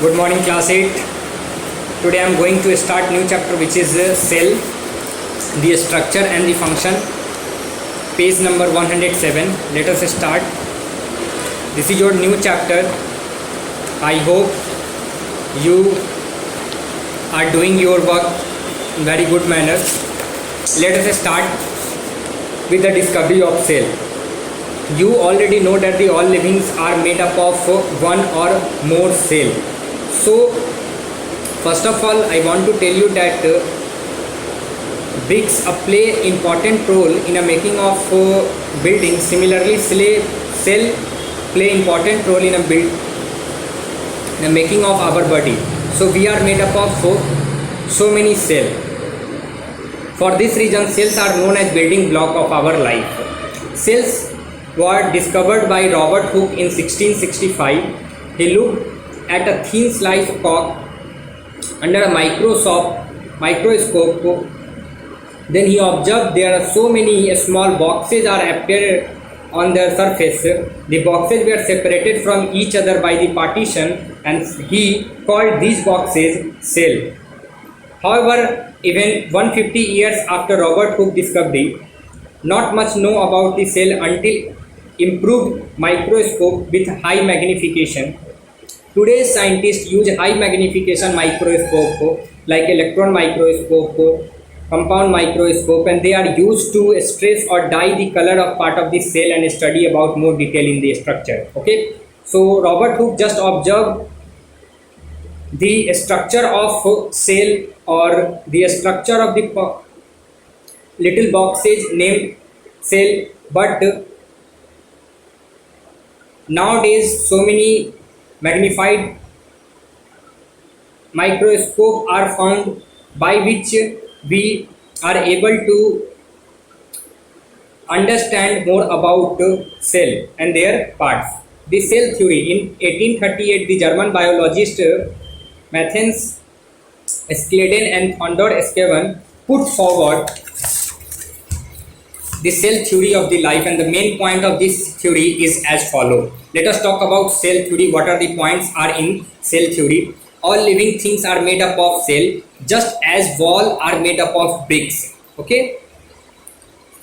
Good morning class 8. Today I am going to start new chapter which is cell, the structure and the function. Page number 107. Let us start. This is your new chapter. I hope you are doing your work in very good manner. Let us start with the discovery of cell. You already know that the all livings are made up of one or more cell. So first of all I want to tell you that bricks play important role in a making of building. Similarly cell play important role in the making of our body. So we are made up of so many cells. For this reason cells are known as building block of our life. Cells were discovered by Robert Hooke in 1665. He looked at a thin slice of cork under a microscope. Then he observed there are so many small boxes are appeared on their surface. The boxes were separated from each other by the partition, and he called these boxes cell. However, even 150 years after Robert Hooke discovery, not much know about the cell until improved microscope with high magnification. Today's scientists use high magnification microscope like electron microscope, compound microscope, and they are used to stress or dye the color of part of the cell and study about more detail in the structure. Okay, so Robert Hooke just observed the structure of cell or the structure of the little boxes named cell, but nowadays so many magnified microscope are found by which we are able to understand more about cell and their parts. The cell theory. In 1838, the German biologist Matthias Skladen and Theodor Schiavone put forward the cell theory of the life, and the main point of this theory is as follow. Let us talk about cell theory. What are the points are in cell theory? All living things are made up of cell, just as wall are made up of bricks. Okay,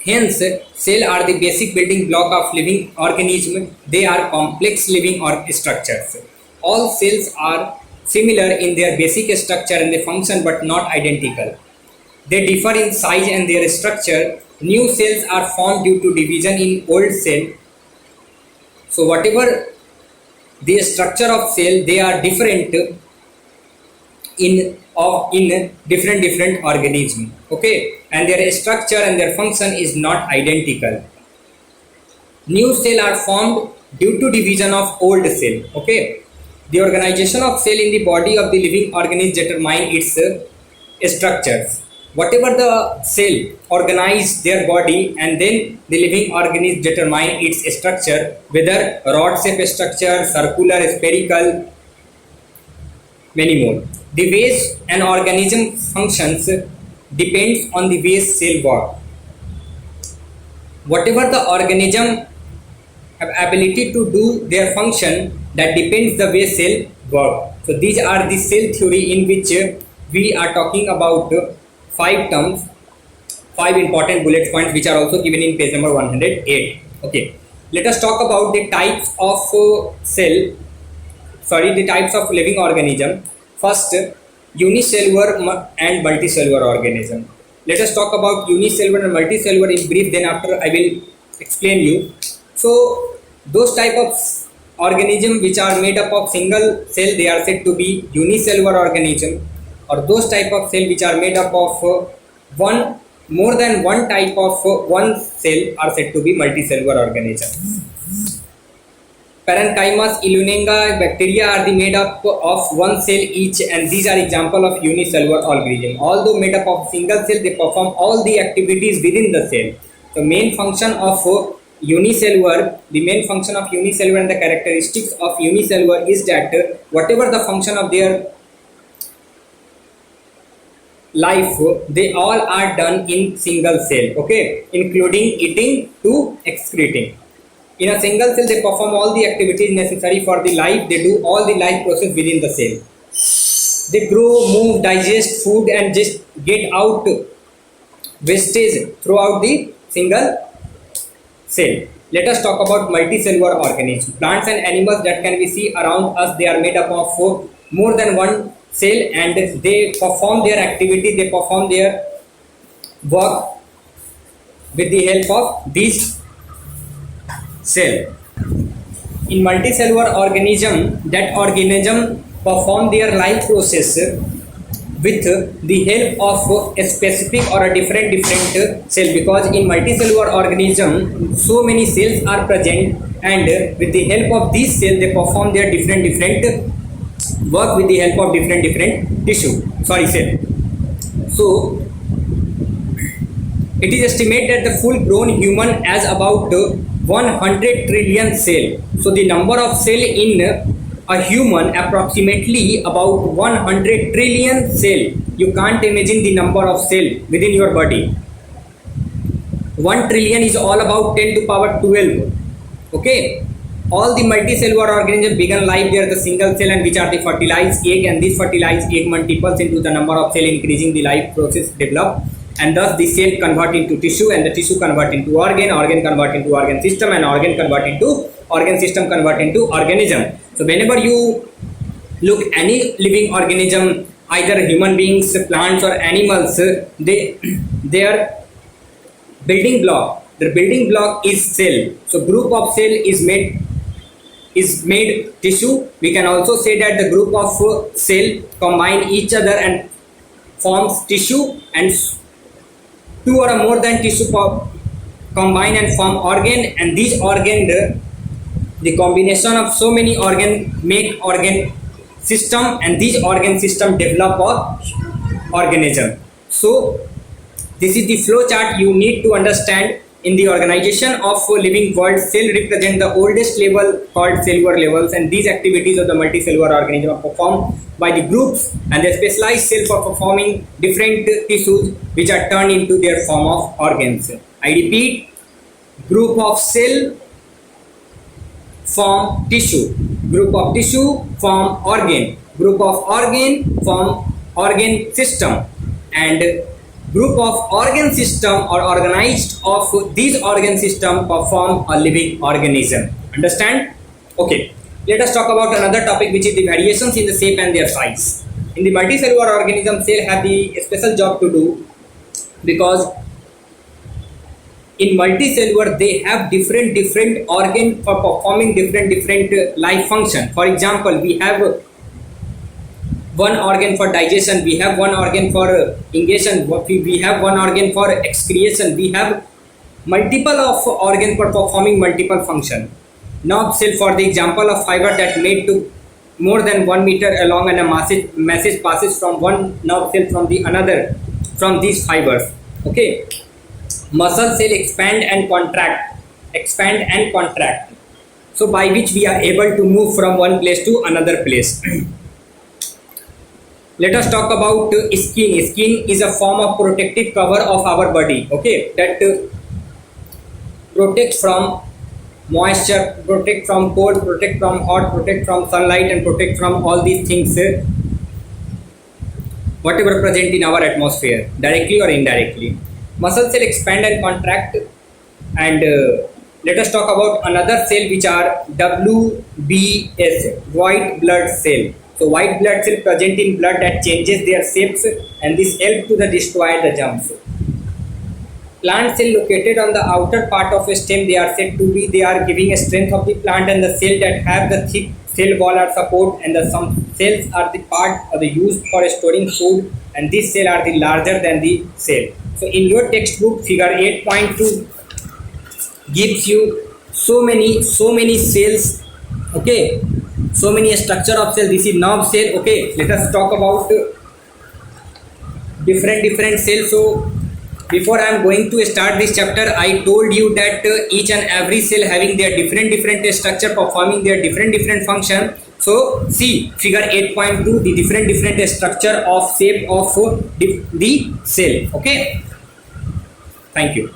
hence cell are the basic building block of living organism. They are complex living or structures. All cells are similar in their basic structure and the function, but not identical. They differ in size and their structure. New cells are formed due to division in old cell. So whatever the structure of cell, they are different in different organism. Okay, and their structure and their function is not identical. New cell are formed due to division of old cell. Okay, the organization of cell in the body of the living organism determine its structures. Whatever the cell organize their body, and then the living organism determine its structure, whether rod shape structure, circular, spherical, many more. The ways an organism functions depends on the way cell work. Whatever the organism have ability to do their function, that depends the way cell work. So these are the cell theory in which we are talking about 5 terms, 5 important bullet points which are also given in page number 108. Okay, let us talk about the types of the types of living organism. First, unicellular and multicellular organism. Let us talk about unicellular and multicellular in brief, then after I will explain you. So those type of organism which are made up of single cell, they are said to be unicellular organism, or those type of cell which are made up of more than one type of one cell are said to be multicellular organism. Parenchyma, Illunenga bacteria are made up of one cell each, and these are example of unicellular organism. Although made up of single cell, they perform all the activities within the cell. The main function of unicellular and the characteristics of unicellular is that whatever the function of their life, they all are done in single cell. Okay, including eating to excreting. In a single cell, they perform all the activities necessary for the life. They do all the life process within the cell. They grow, move, digest food, and just get out wastage throughout the single cell. Let us talk about multicellular organisms. Plants and animals that can be seen around us, they are made up of more than one cell, and they perform their activity, they perform their work with the help of these cell. In multicellular organism, that organism perform their life process with the help of a specific or a different cell, because in multicellular organism so many cells are present, and with the help of these cells they perform their different work with the help of different tissue cell. So it is estimated that the full grown human has about 100 trillion cell. So the number of cell in a human approximately about 100 trillion cell. You can't imagine the number of cell within your body. 1 trillion is all about 10 to power 12. Okay. All the multicellular organisms begin life, they are the single cell, and which are the fertilized egg, and this fertilized egg multiples into the number of cell, increasing the life process develop, and thus the cell convert into tissue, and the tissue convert into organ convert into organ system, and organ convert into organ system convert into organism. So whenever you look any living organism, either human beings, plants or animals, their building block, the building block is cell. So group of cell is made tissue. We can also say that the group of cell combine each other and forms tissue, and two or more than tissue combine and form organ, and these organ, the combination of so many organ make organ system, and these organ system develop a organism. So this is the flow chart you need to understand. In the organization of living world, cell represent the oldest level called cellular levels, and these activities of the multicellular organism are performed by the groups, and the specialized cell for performing different tissues which are turned into their form of organs. I repeat, group of cell form tissue, group of tissue form organ, group of organ form organ system, and group of organ system or organized of these organ system perform a living organism. Understand? Okay, let us talk about another topic, which is the variations in the shape and their size. In the multicellular organism, cell have the special job to do, because in multicellular they have different organ for performing different life function. For example, we have one organ for digestion, we have one organ for ingestion, we have one organ for excretion, we have multiple of organ for performing multiple function. Nerve cell, for the example of fiber that made to more than 1 meter along, and a message passes from one nerve cell from the another from these fibers. Okay. Muscle cell expand and contract, so by which we are able to move from one place to another place. Let us talk about skin. Skin is a form of protective cover of our body, okay, that protect from moisture, protect from cold, protect from hot, protect from sunlight, and protect from all these things whatever present in our atmosphere, directly or indirectly. Muscle cell expand and contract, and let us talk about another cell, which are WBS, white blood cell. So white blood cell present in blood that changes their shapes, and this help to destroy the germs. Plant cell located on the outer part of a stem, they are said to be, they are giving a strength of the plant, and the cell that have the thick cell wall are support, and some cells are the part or the used for storing food, and these cells are the larger than the cell. So in your textbook, figure 8.2 gives you so many cells, okay, so many structure of cell. This is nerve cell. Okay, let us talk about different cells. So before I am going to start this chapter, I told you that each and every cell having their different structure, performing their different function. So see figure 8.2, the different structure of shape of the cell. Okay, thank you.